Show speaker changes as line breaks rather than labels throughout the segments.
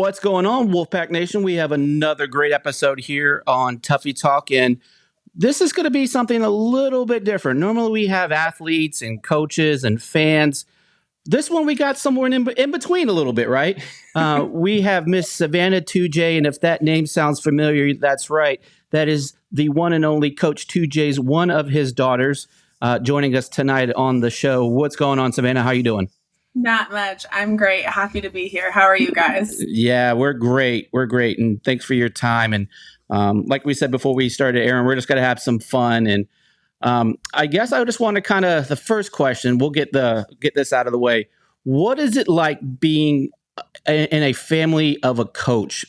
What's going on, Wolfpack Nation? We have another great episode here on Tuffy Talk, and this is going to be something a little bit different. Normally, we have athletes and coaches and fans. This one, we got somewhere in between a little bit, right? We have Miss Savanah Tujague, and if that name sounds familiar, that's right. That is the one and only Coach Tujague's one of his daughters joining us tonight on the show. What's going on, Savanah? How you doing?
Not much. I'm great. Happy to be here. How are you guys?
Yeah, we're great. We're great. And thanks for your time. And like we said before we started, Aaron, we're just going to have some fun. And I guess I just want to kind of, the first question, we'll get this out of the way. What is it like being in a family of a coach?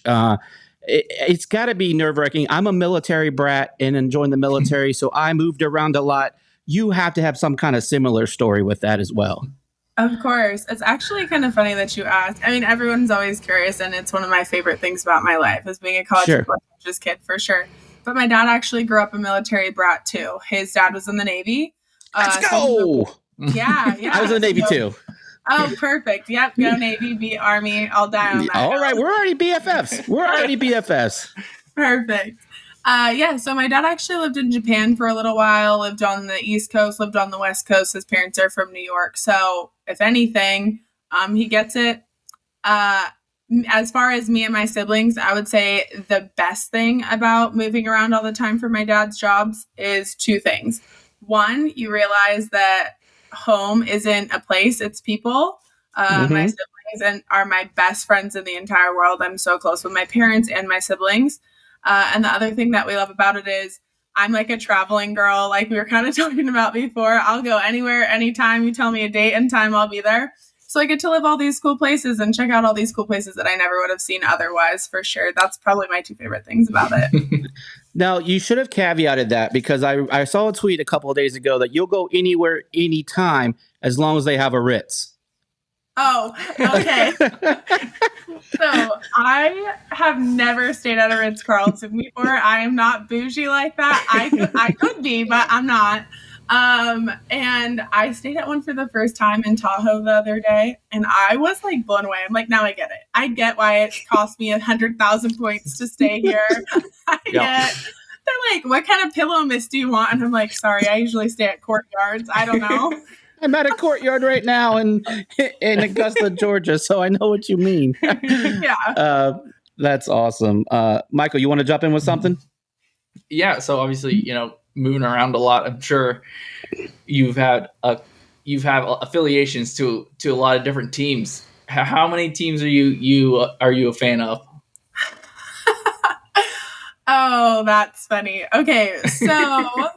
It's got to be nerve-wracking. I'm a military brat and enjoying the military, so I moved around a lot. You have to have some kind of similar story with that as well.
Of course. It's actually kind of funny that you asked. I mean, everyone's always curious, and it's one of my favorite things about my life is being a college coach's kid, for sure. But my dad actually grew up a military brat, too. His dad was in the Navy.
Let's go!
Yeah.
I was in the Navy, too.
Oh, perfect. Yep, go Navy, beat Army. I'll die on that.
All right, we're already BFFs.
Perfect. So my dad actually lived in Japan for a little while, lived on the East Coast, lived on the West Coast. His parents are from New York. So if anything, he gets it. As far as me and my siblings, I would say the best thing about moving around all the time for my dad's jobs is two things. One, you realize that home isn't a place, it's people. My siblings are my best friends in the entire world. I'm so close with my parents and my siblings. And the other thing that we love about it is I'm like a traveling girl, like we were kind of talking about before. I'll go anywhere, anytime. You tell me a date and time, I'll be there. So I get to live all these cool places and check out all these cool places that I never would have seen otherwise, for sure. That's probably my two favorite things about it.
Now, you should have caveated that because I saw a tweet a couple of days ago that you'll go anywhere, anytime, as long as they have a Ritz.
Oh, okay. So I have never stayed at a Ritz-Carlton before. I am not bougie like that. I could be, but I'm not. And I stayed at one for the first time in Tahoe the other day, and I was like blown away. I'm like, now I get it. I get why it cost me 100,000 points to stay here. They're like, what kind of pillow mist do you want? And I'm like, sorry, I usually stay at Courtyards. I don't know.
I'm at a Courtyard right now in Augusta, Georgia, so I know what you mean.
Yeah.
That's awesome. Michael, you want to jump in with something?
Yeah. So obviously, moving around a lot, I'm sure you've had affiliations to a lot of different teams. How many teams are you a fan of?
Oh, that's funny. Okay, so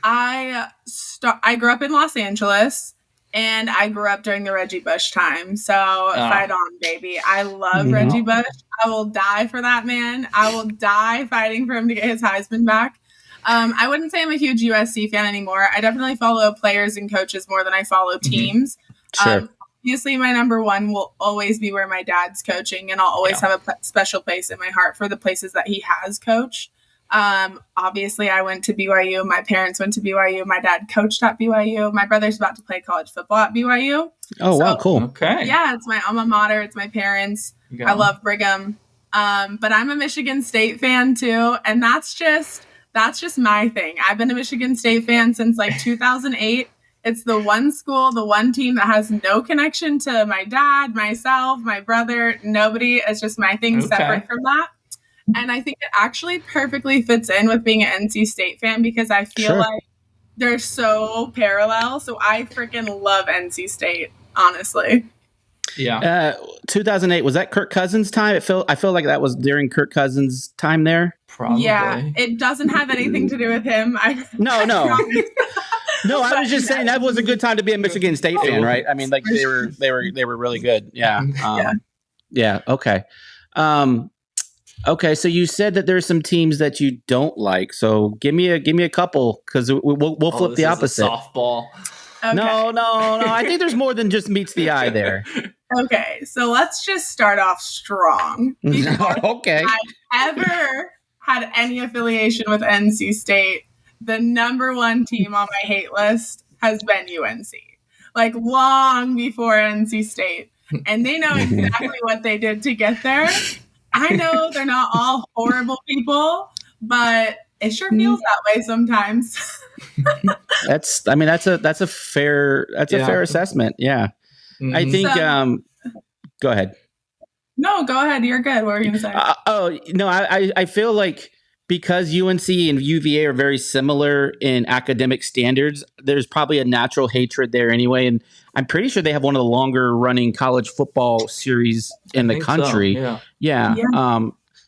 I grew up in Los Angeles, and I grew up during the Reggie Bush time. So fight on, baby. I love Reggie Bush. I will die for that man. I will die fighting for him to get his Heisman back. I wouldn't say I'm a huge USC fan anymore. I definitely follow players and coaches more than I follow teams.
Sure.
Obviously, my number one will always be where my dad's coaching, and I'll always have a special place in my heart for the places that he has coached. Obviously, I went to BYU. My parents went to BYU. My dad coached at BYU. My brother's about to play college football at BYU.
Wow, cool.
Okay.
Yeah, it's my alma mater. It's my parents. I love Brigham. But I'm a Michigan State fan too, and that's just my thing. I've been a Michigan State fan since like 2008. It's the one school, the one team that has no connection to my dad, myself, my brother, nobody. It's just my thing separate from that. And I think it actually perfectly fits in with being an NC State fan because I feel like they're so parallel. So I freaking love NC State, honestly.
Yeah.
2008, was that Kirk Cousins' time? I feel like that was during Kirk Cousins' time there.
Probably.
Yeah, it doesn't have anything to do with him.
No. No, I was just saying that was a good time to be a Michigan State fan, right? I mean, like they were really good. Yeah. Yeah. Okay. Okay. So you said that there's some teams that you don't like. So give me a couple because we'll flip the opposite.
Softball.
Okay.
No. I think there's more than just meets the eye there.
Okay, so let's just start off strong.
Okay.
I ever had any affiliation with NC State, the number one team on my hate list has been UNC. Like long before NC State. and they know exactly what they did to get there. I know they're not all horrible people, but it sure feels that way sometimes.
That's a fair assessment. Yeah.
Mhm.
I think
So-
go ahead.
No, go ahead. You're good. What were you going to say?
I feel like because UNC and UVA are very similar in academic standards, there's probably a natural hatred there anyway. And I'm pretty sure they have one of the longer running college football series in the country.
So,
yeah.
Yeah.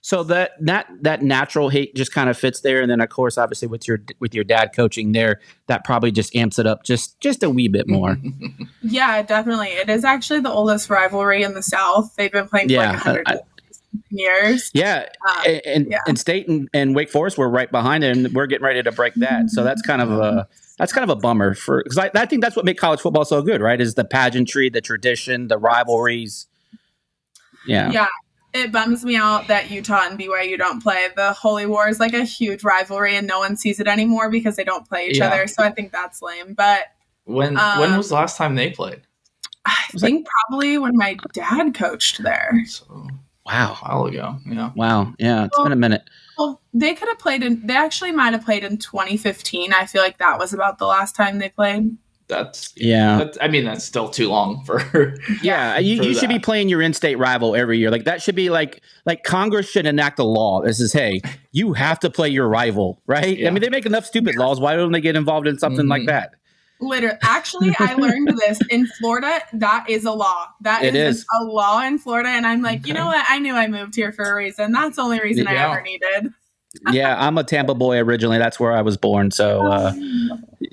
So that natural hate just kind of fits there. And then of course, obviously with your dad coaching there, that probably just amps it up just a wee bit more.
Yeah, definitely. It is actually the oldest rivalry in the South. They've been playing for like 100 years.
Yeah. And State and Wake Forest were right behind it, and we're getting ready to break that. So that's kind of a bummer because I think that's what makes college football so good, right? Is the pageantry, the tradition, the rivalries. Yeah.
Yeah. It bums me out that Utah and BYU don't play. The Holy War is like a huge rivalry, and no one sees it anymore because they don't play each other. So I think that's lame. But
when was the last time they played?
I think probably when my dad coached there.
So,
wow,
a while ago. Yeah.
Wow. Yeah, it's been a minute.
Well, they could have played they actually might have played in 2015. I feel like that was about the last time they played.
That's still too long for.
Yeah, you should be playing your in-state rival every year. Like that should be like Congress should enact a law. This is, hey, you have to play your rival, right? Yeah. I mean, they make enough stupid laws. Why don't they get involved in something like that?
Literally, actually, I learned this in Florida. That is a law. That is a law in Florida, and I'm like, you know what? I knew I moved here for a reason. That's the only reason I ever needed.
Yeah, I'm a Tampa boy originally. That's where I was born. So,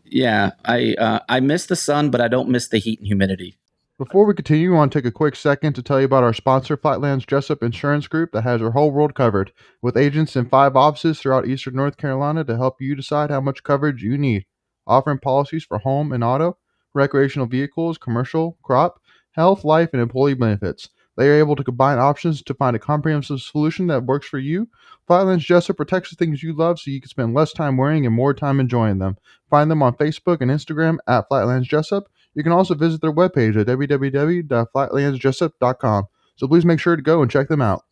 yeah, I miss the sun, but I don't miss the heat and humidity.
Before we continue, I want to take a quick second to tell you about our sponsor, Flatlands Jessup Insurance Group, that has your whole world covered, with agents in 5 offices throughout eastern North Carolina to help you decide how much coverage you need. Offering policies for home and auto, recreational vehicles, commercial, crop, health, life, and employee benefits. They are able to combine options to find a comprehensive solution that works for you. Flatlands Jessup protects the things you love so you can spend less time worrying and more time enjoying them. Find them on Facebook and Instagram at Flatlands Jessup. You can also visit their webpage at www.flatlandsjessup.com. So please make sure to go and check them out.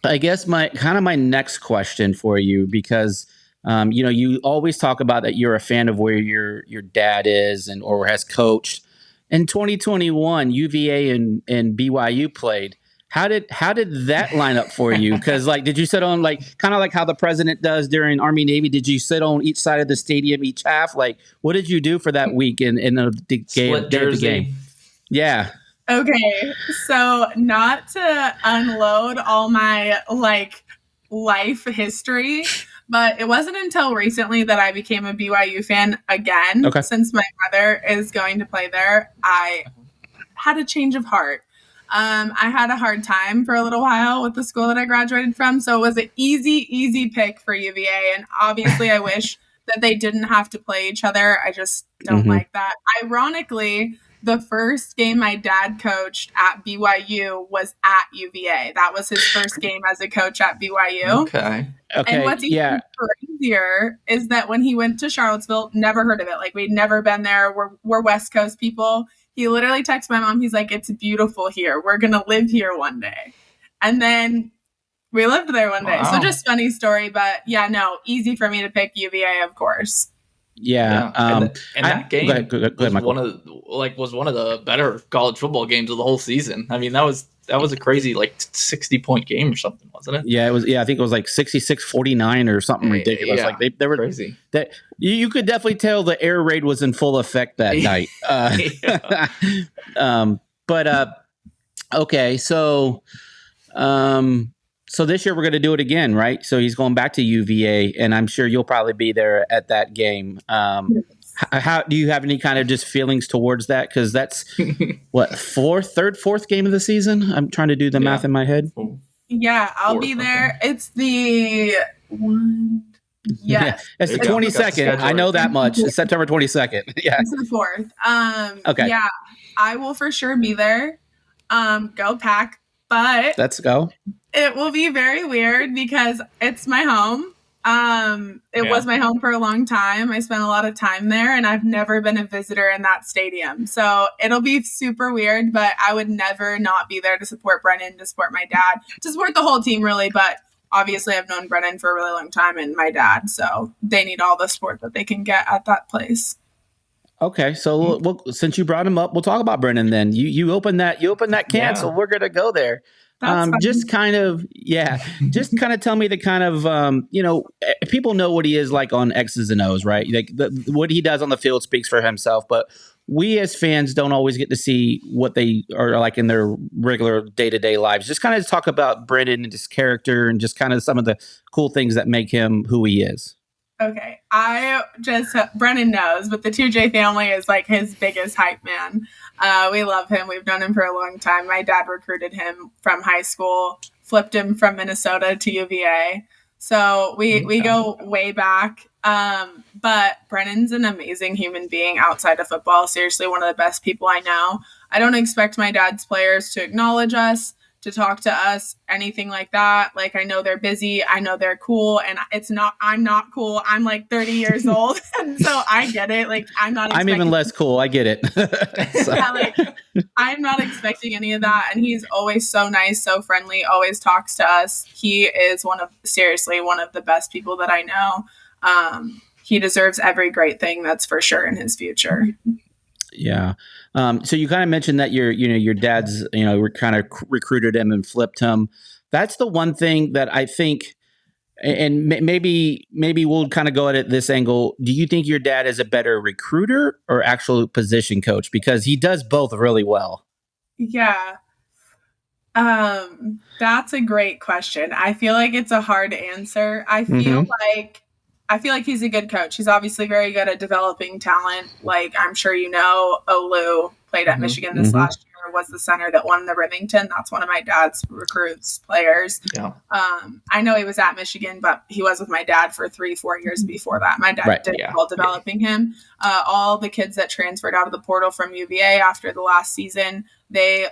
I guess my next question for you, because you always talk about that you're a fan of where your dad is or has coached. In 2021, UVA and BYU played. How did that line up for you? Because did you sit on kind of like how the president does during Army Navy? Did you sit on each side of the stadium each half? What did you do for that week in the game? Yeah.
Okay, so not to unload all my life history, but it wasn't until recently that I became a BYU fan again.
Okay.
Since my brother is going to play there, I had a change of heart. I had a hard time for a little while with the school that I graduated from, so it was an easy pick for UVA. And obviously, I wish that they didn't have to play each other. I just don't like that. Ironically, the first game my dad coached at BYU was at UVA. That was his first game as a coach at BYU.
Okay.
And what's even crazier is that when he went to Charlottesville, never heard of it. We'd never been there. We're West Coast people. He literally texted my mom. He's like, "It's beautiful here. We're going to live here one day." And then we lived there one day. So just funny story. But yeah, no, easy for me to pick UVA, of course.
Yeah.
And that game
go ahead,
was one of the better college football games of the whole season. I mean, that was a crazy 60-point game or something, wasn't it?
Yeah, it was. Yeah, I think it was 66-49 or something ridiculous.
Yeah,
they were
crazy.
That you could definitely tell the air raid was in full effect that night. Okay, so this year we're going to do it again, right? So he's going back to UVA, and I'm sure you'll probably be there at that game. How do you have any kind of just feelings towards that? Because that's fourth game of the season. I'm trying to do the math in my head.
Yeah, I'll be there. It's the one. Yeah,
it's the 22nd. I know that much. It's September 22nd. Yeah,
it's the 4th.
Okay.
Yeah, I will for sure be there. Go Pack! But
let's go.
It will be very weird because it's my home. It was my home for a long time. I spent a lot of time there, and I've never been a visitor in that stadium. So it'll be super weird, but I would never not be there to support Brennan, to support my dad, to support the whole team, really. But obviously, I've known Brennan for a really long time and my dad, so they need all the support that they can get at that place.
Okay, so since you brought him up, we'll talk about Brennan then. You open that can, so we're gonna go there. Just kind of tell me the kind of people know what he is like on X's and O's, right? Like what he does on the field speaks for himself, but we as fans don't always get to see what they are like in their regular day-to-day lives. Just kind of talk about Brennan and his character and just kind of some of the cool things that make him who he is.
Okay, Brennan knows, but the Tujague family is like his biggest hype man. We love him. We've known him for a long time. My dad recruited him from high school, flipped him from Minnesota to UVA. So we go way back. But Brennan's an amazing human being outside of football. Seriously, one of the best people I know. I don't expect my dad's players to acknowledge us, to talk to us, anything like that. Like, I know they're busy. I know they're cool. And I'm not cool. I'm like 30 years old. And so I get it. Like, I'm
even less cool. I get it.
I'm not expecting any of that. And he's always so nice, so friendly, always talks to us. He is one of the best people that I know. He deserves every great thing, that's for sure, in his future.
Yeah. So you kind of mentioned that your dad's, kind of recruited him and flipped him. That's the one thing that I think, and maybe we'll kind of go at it this angle. Do you think your dad is a better recruiter or actual position coach? Because he does both really well.
Yeah. That's a great question. I feel like it's a hard answer. I feel like he's a good coach. He's obviously very good at developing talent. Like, I'm sure you know, Olu played at Michigan this last year, was the center that won the Remington. That's one of my dad's recruits players. Yeah. I know he was at Michigan, but he was with my dad for 3-4 years before that. My dad did all developing him. All the kids that transferred out of the portal from UVA after the last season, they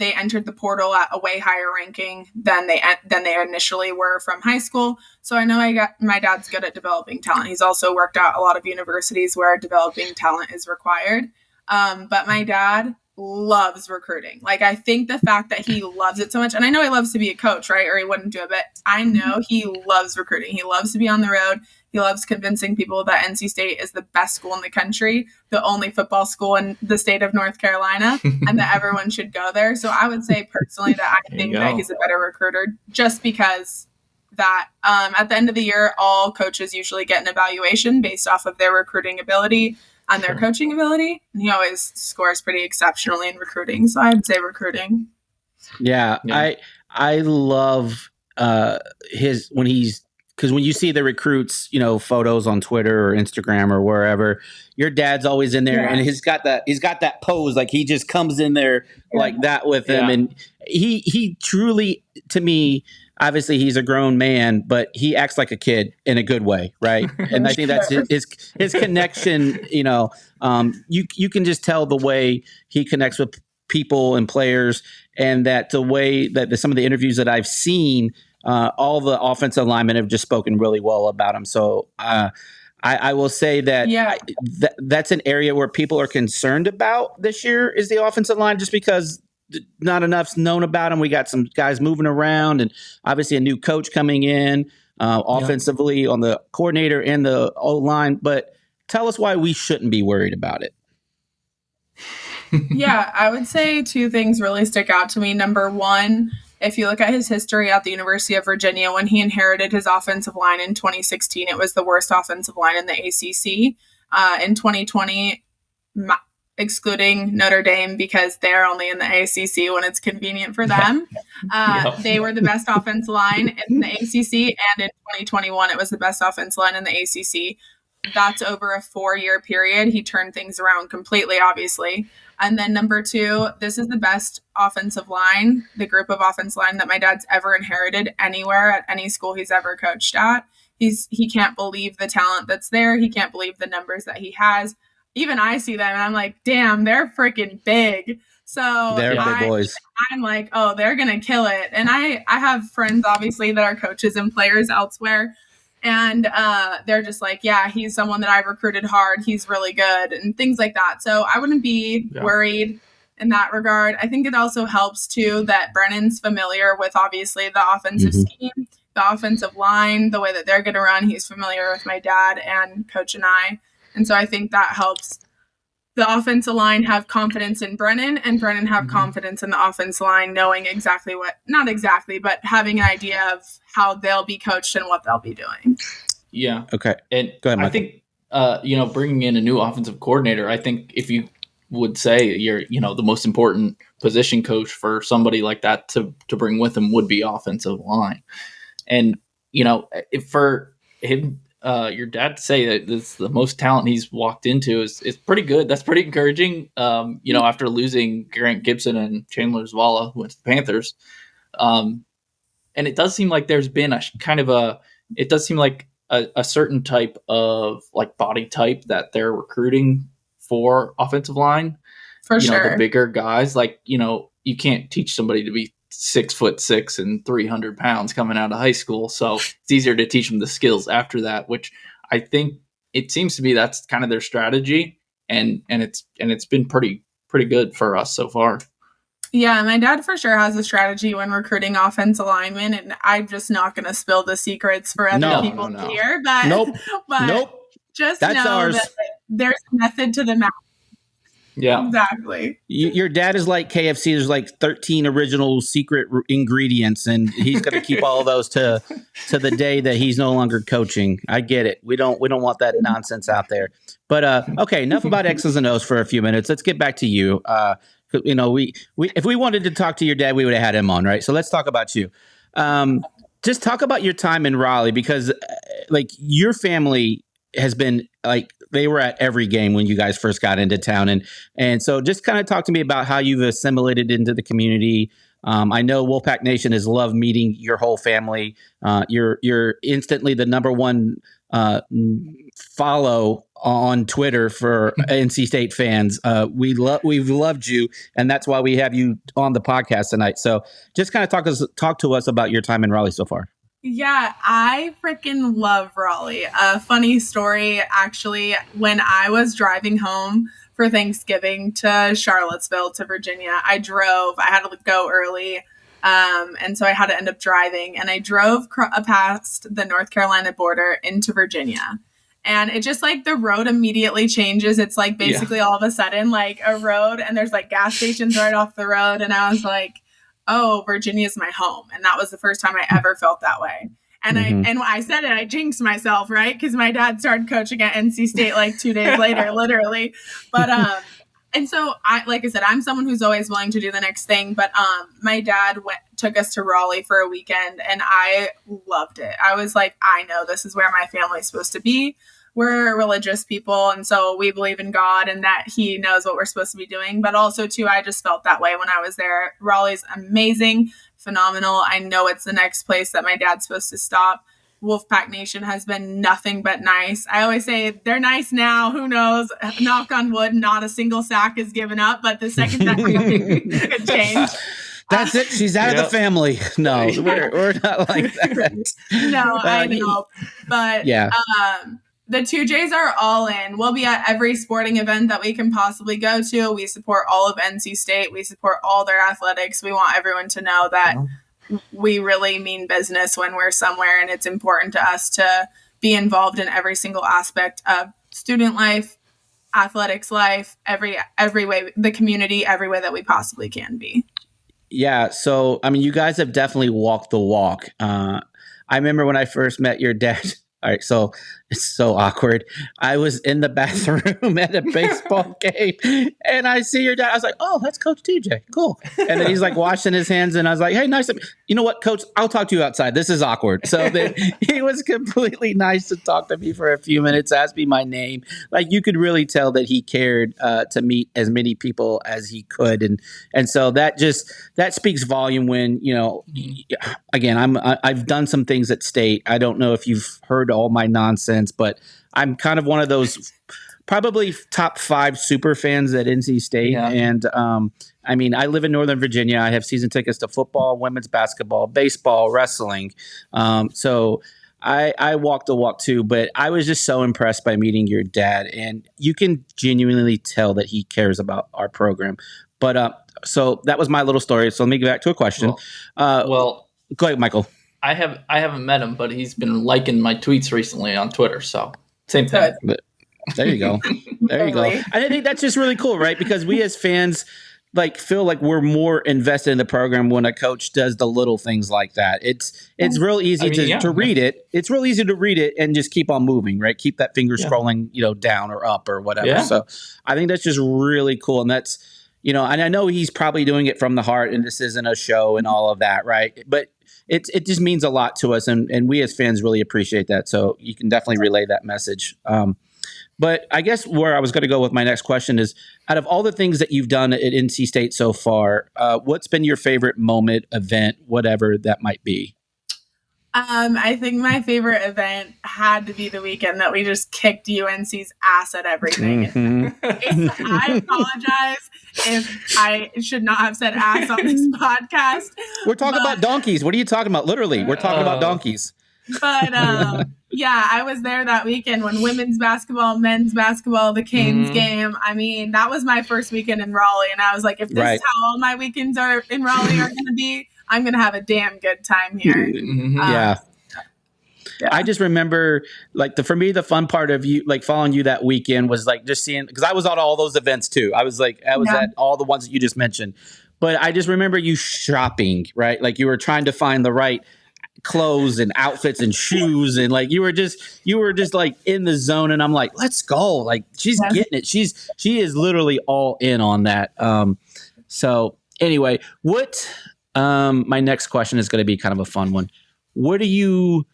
entered the portal at a way higher ranking than they initially were from high school. So I know my dad's good at developing talent. He's also worked at a lot of universities where developing talent is required. But my dad loves recruiting. Like, I think the fact that he loves it so much, and I know he loves to be a coach, right? Or he wouldn't do it, but I know he loves recruiting. He loves to be on the road. He loves convincing people that NC State is the best school in the country, the only football school in the state of North Carolina, and that everyone should go there. So I would say personally that I think that he's a better recruiter, just because that at the end of the year, all coaches usually get an evaluation based off of their recruiting ability and their coaching ability. And he always scores pretty exceptionally in recruiting. So I'd say recruiting.
Yeah. I love because when you see the recruits, photos on Twitter or Instagram or wherever, your dad's always in there and he's got that pose. Like, he just comes in there like that with him. And he truly, to me, obviously he's a grown man, but he acts like a kid in a good way. Right. And I think that's his connection. You can just tell the way he connects with people and players, and that the way that some of the interviews that I've seen, all the offensive linemen have just spoken really well about him. So I will say that that's an area where people are concerned about this year, is the offensive line, just because not enough's known about him. We got some guys moving around, and obviously a new coach coming in offensively on the coordinator and the O-line. But tell us why we shouldn't be worried about it.
Yeah, I would say two things really stick out to me. Number one, if you look at his history at the University of Virginia, when he inherited his offensive line in 2016, it was the worst offensive line in the ACC. In 2020, excluding Notre Dame because they're only in the ACC when it's convenient for them, they were the best offensive line in the ACC. And in 2021, it was the best offensive line in the ACC. That's over a 4-year period. He turned things around completely, obviously. And then number two, this is the best offensive line, the group of offensive line that my dad's ever inherited anywhere at any school he's ever coached at. He can't believe the talent that's there. He can't believe the numbers that he has. Even I see them and I'm like, damn, they're freaking big. So
they're big boys.
I'm like, oh, they're going to kill it. And I have friends, obviously, that are coaches and players elsewhere. And they're just like, yeah, he's someone that I've recruited hard. He's really good and things like that. So I wouldn't be worried in that regard. I think it also helps too that Brennan's familiar with obviously the offensive scheme, the offensive line, the way that they're going to run. He's familiar with my dad and coach and I. And so I think that helps the offensive line have confidence in Brennan and Brennan have confidence in the offensive line, knowing exactly not exactly, but having an idea of how they'll be coached and what they'll be doing.
Yeah.
Okay.
And
go ahead, Mike.
I think, bringing in a new offensive coordinator, I think if you would say you're, the most important position coach for somebody like that to bring with him would be offensive line. And, if for him, your dad to say that this is the most talent he's walked into is pretty good. That's pretty encouraging. After losing Garett Gibson and Chandler Zavala with the Panthers. And it does seem like there's been a certain type of like body type that they're recruiting for offensive line.
For sure.
The bigger guys, you can't teach somebody to be 6'6" and 300 pounds coming out of high school. So it's easier to teach them the skills after that, which I think it seems to be that's kind of their strategy. And it's been pretty good for us so far.
Yeah, my dad for sure has a strategy when recruiting offensive linemen, and I'm just not going to spill the secrets for other people here. But just
that's
know
ours.
that there's a method to the madness.
Yeah,
exactly.
Your dad is like KFC. There's like 13 original secret ingredients, and he's going to keep all of those to the day that he's no longer coaching. I get it. We don't want that nonsense out there. But okay, enough about X's and O's for a few minutes. Let's get back to you. We if we wanted to talk to your dad, we would have had him on, right? So let's talk about you. Just talk about your time in Raleigh, because like your family has been like, they were at every game when you guys first got into town. And so just kind of talk to me about how you've assimilated into the community. I know Wolfpack Nation has loved meeting your whole family. You're instantly the number one follow on Twitter for NC State fans. We've loved you, and that's why we have you on the podcast tonight. So just kind of talk to us about your time in Raleigh so far.
Yeah, I freaking love Raleigh. A funny story, actually, when I was driving home for Thanksgiving to Charlottesville, to Virginia, I had to go early. And so I had to end up driving, and I drove past the North Carolina border into Virginia. And it just like the road immediately changes. It's like basically all of a sudden like a road, and there's like gas stations right off the road. And I was like, oh, Virginia's my home. And that was the first time I ever felt that way. And I said it, I jinxed myself, right? Because my dad started coaching at NC State like 2 days later, literally. But and so like I said, I'm someone who's always willing to do the next thing. But my dad took us to Raleigh for a weekend, and I loved it. I was like, I know this is where my family's supposed to be. We're religious people, and so we believe in God and that he knows what we're supposed to be doing. But also, too, I just felt that way when I was there. Raleigh's amazing, phenomenal. I know it's the next place that my dad's supposed to stop. Wolfpack Nation has been nothing but nice. I always say they're nice now. Who knows? Knock on wood, not a single sack is given up, but the second that could change.
That's it. She's out of the family. No, we're not like that.
No, I know. But
yeah.
The Tujagues are all in. We'll be at every sporting event that we can possibly go to. We support all of NC State. We support all their athletics. We want everyone to know that we really mean business when we're somewhere, and it's important to us to be involved in every single aspect of student life, athletics life, every way, the community, every way that we possibly can be.
Yeah. So, I mean, you guys have definitely walked the walk. I remember when I first met your dad. All right, so it's so awkward. I was in the bathroom at a baseball game, and I see your dad. I was like, "Oh, that's Coach TJ. Cool." And then he's like washing his hands, and I was like, "Hey, nice to meet you. Know what, Coach? I'll talk to you outside. This is awkward." So then he was completely nice to talk to me for a few minutes, ask me my name. Like you could really tell that he cared to meet as many people as he could, and so that speaks volume. When again, I've done some things at State. I don't know if you've heard all my nonsense, but I'm kind of one of those probably top 5 super fans at NC State. Yeah. And I mean, I live in Northern Virginia. I have season tickets to football, women's basketball, baseball, wrestling. So I walked the walk too, but I was just so impressed by meeting your dad, and you can genuinely tell that he cares about our program. But so that was my little story. So let me get back to a question.
Well,
go ahead, Michael.
I haven't met him, but he's been liking my tweets recently on Twitter. So same thing.
There you go. There you go.
Totally.
And I think that's just really cool, right? Because we as fans feel like we're more invested in the program when a coach does the little things like that. It's real easy to read it. It's real easy to read it and just keep on moving, right? Keep that finger scrolling, down or up or whatever.
Yeah.
So I think that's just really cool. And that's, and I know he's probably doing it from the heart and this isn't a show and all of that, right? But it just means a lot to us. And we as fans really appreciate that. So you can definitely relay that message. But I guess where I was going to go with my next question is, out of all the things that you've done at NC State so far, what's been your favorite moment, event, whatever that might be?
I think my favorite event had to be the weekend that we just kicked UNC's ass at everything.
Mm-hmm.
I apologize if I should not have said ass on this podcast.
We're talking about donkeys. What are you talking about? Literally, we're talking about donkeys.
But yeah, I was there that weekend when women's basketball, men's basketball, the Canes game. I mean, that was my first weekend in Raleigh. And I was like, if this is how all my weekends are in Raleigh are going to be, I'm going to have a damn good time here.
Yeah. I just remember, for me, the fun part of you, following you that weekend was just seeing, because I was at all those events too. I was at all the ones that you just mentioned. But I just remember you shopping, right? You were trying to find the right clothes and outfits and shoes, and you were just in the zone, and I'm like, let's go. She's getting it. She is literally all in on that. So anyway, what my next question is going to be kind of a fun one. What do you,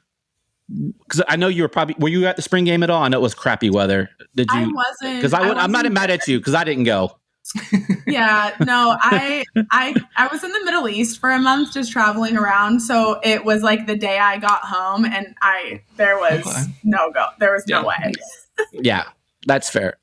because I know were you at the spring game at all? I know it was crappy weather. Did you?
I wasn't.
Because I'm not mad at you because I didn't go.
Yeah, no, I was in the Middle East for a month just traveling around. So it was the day I got home and there was no way.
Yeah, that's fair.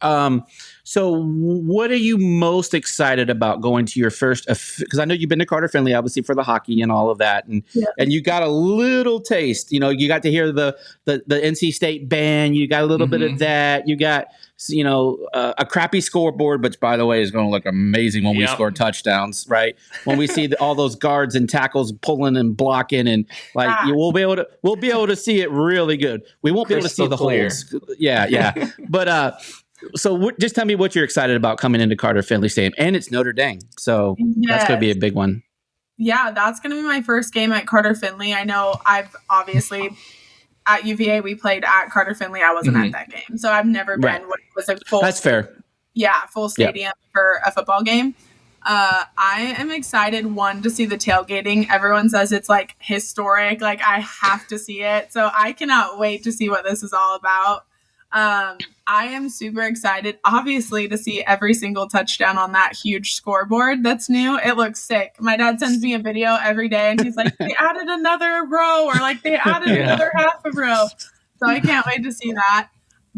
So what are you most excited about going to your first, because I know you've been to Carter Finley, obviously, for the hockey and all of that. And you got a little taste, you got to hear the NC State band. You got a little bit of that. You got, a crappy scoreboard, which by the way is going to look amazing when we score touchdowns, right? When we see all those guards and tackles pulling and blocking, and we'll be able to see it really good. We won't be able to see the holds. Yeah. But so just tell me what you're excited about coming into Carter Finley Stadium, and it's Notre Dame, so that's going to be a big one.
Yeah, that's going to be my first game at Carter Finley. I know I've obviously at UVA we played at Carter Finley. I wasn't at that game, so I've never been what was a full. That's
fair.
Yeah, full stadium for a football game. I am excited, to see the tailgating. Everyone says it's historic. I have to see it, so I cannot wait to see what this is all about. I am super excited, obviously, to see every single touchdown on that huge scoreboard that's new. It looks sick. My dad sends me a video every day, and he's like, they added another row, or they added another half a row. So I can't wait to see that.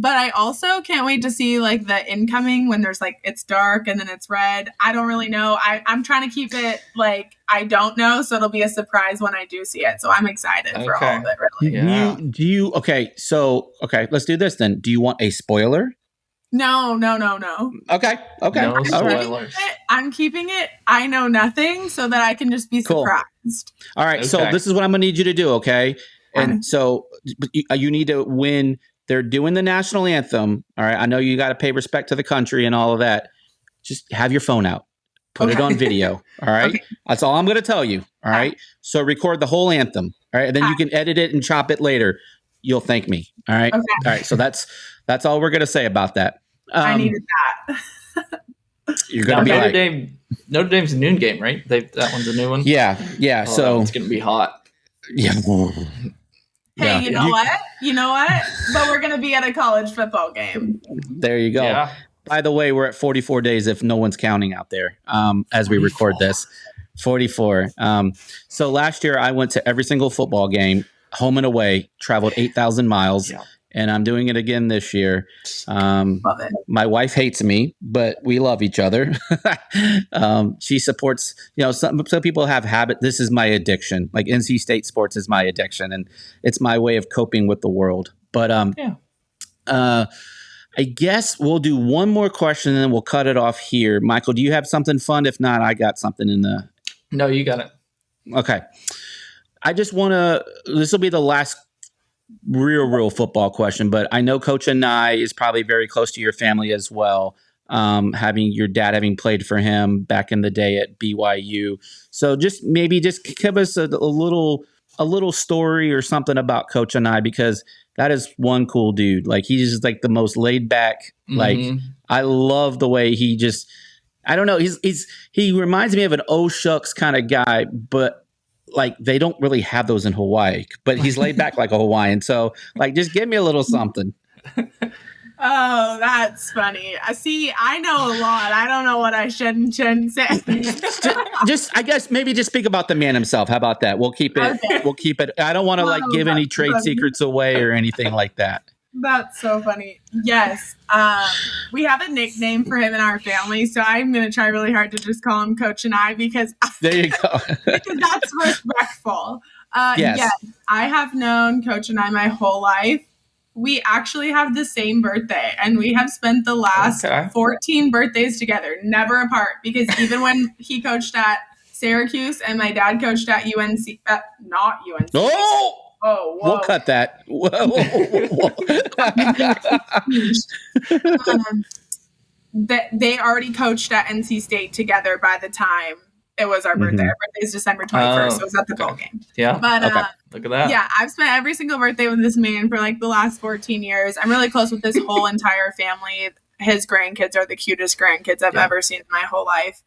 But I also can't wait to see the incoming when there's it's dark and then it's red. I don't really know. I'm trying to keep it I don't know, so it'll be a surprise when I do see it. So I'm excited for all of it, really.
Okay, let's do this then. Do you want a spoiler?
No.
Okay.
No spoilers.
I'm keeping it. I know nothing, so that I can just be surprised.
All right. Okay. So this is what I'm going to need you to do. Okay. And so you need to win. They're doing the national anthem. All right. I know you got to pay respect to the country and all of that. Just have your phone out. Put it on video. All right. Okay. That's all I'm going to tell you. All right. So record the whole anthem. All right. And then you can edit it and chop it later. You'll thank me. All right. Okay. All right. So that's all we're going to say about that.
I needed that.
You're going to
be Notre Dame's a noon game, right? That one's a new one.
Yeah. So
it's going to be hot.
Yeah.
Hey, you know what? But we're going to be at a college football game.
There you go. Yeah. By the way, we're at 44 days if no one's counting out there as we record this. 44. So last year I went to every single football game, home and away, traveled 8,000 miles. Yeah. and I'm doing it again this year.
Love it.
My wife hates me, but we love each other. She supports, some people have habit. This is my addiction. Like NC State sports is my addiction, and it's my way of coping with the world. But I guess we'll do one more question and then we'll cut it off here. Michael, do you have something fun? If not, I got something in the.
No, you got it.
Okay. I just want to, this will be the last real football question, but I know Coach Anai is probably very close to your family as well. Having your dad having played for him back in the day at BYU. So just give us a little story or something about Coach Anai, because that is one cool dude. Like he's just like the most laid back. Like I love the way he just, I don't know. He reminds me of an oh shucks kind of guy, but like they don't really have those in Hawaii, but he's laid back like a Hawaiian. So like, just give me a little something.
Oh, that's funny. See, I know a lot. I don't know what I should and shouldn't say.
I guess maybe just speak about the man himself. How about that? We'll keep it.
Okay.
We'll keep it. I don't want to give any trade secrets away or anything like that.
That's so funny. Yes. We have a nickname for him in our family, so I'm going to try really hard to just call him Coach and I because
there you go.
because that's respectful.
Yes.
I have known Coach and I my whole life. We actually have the same birthday, and we have spent the last 14 birthdays together, never apart, because even when he coached at Syracuse and my dad coached at UNC, not UNC.
Oh,
whoa.
We'll cut that. Whoa.
They already coached at NC State together by the time it was our birthday. Our birthday is December 21st, so it was at the bowl game.
Yeah.
But
look at that.
Yeah, I've spent every single birthday with this man for like the last 14 years. I'm really close with this whole entire family. His grandkids are the cutest grandkids I've ever seen in my whole life.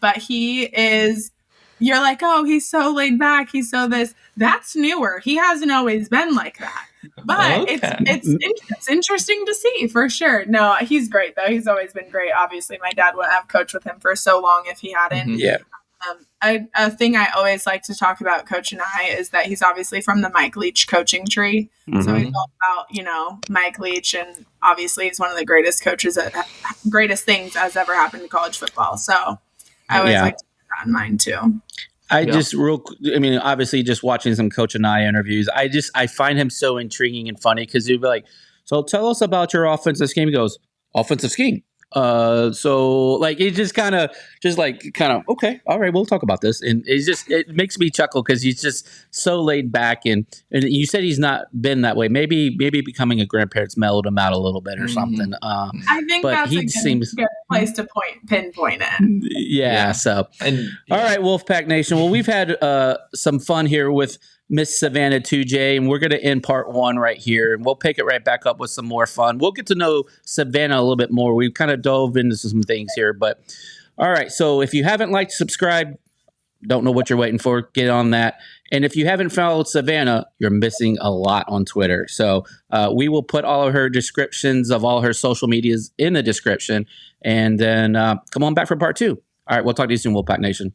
But he is, you're like, oh, he's so laid back. He's so this. That's newer. He hasn't always been like that. But it's interesting to see for sure. No, he's great though. He's always been great. Obviously, my dad wouldn't have coached with him for so long if he hadn't.
Yeah.
A thing I always like to talk about Coach and I is that he's obviously from the Mike Leach coaching tree. So he's all about, Mike Leach, and obviously he's one of the greatest coaches greatest things has ever happened to college football. So I always like to keep that in mind too.
Obviously just watching some Coach and I interviews, I find him so intriguing and funny because he'd be like, so tell us about your offensive scheme. He goes, offensive scheme. So like it just kind of okay, all right, we'll talk about this, and it makes me chuckle because he's just so laid back, and you said he's not been that way. Maybe becoming a grandparent's mellowed him out a little bit or something.
I think that's a good place to pinpoint it.
Yeah. So all right, Wolfpack Nation. Well, we've had some fun here with Miss Savanah Tujague, and we're going to end part 1 right here, and we'll pick it right back up with some more fun. We'll get to know Savanah a little bit more. We've kind of dove into some things here, but all right. So if you haven't liked, subscribe, don't know what you're waiting for, get on that. And if you haven't followed Savanah, you're missing a lot on Twitter. So we will put all of her descriptions of all her social medias in the description, and then come on back for part 2. All right, we'll talk to you soon, Wolfpack Nation.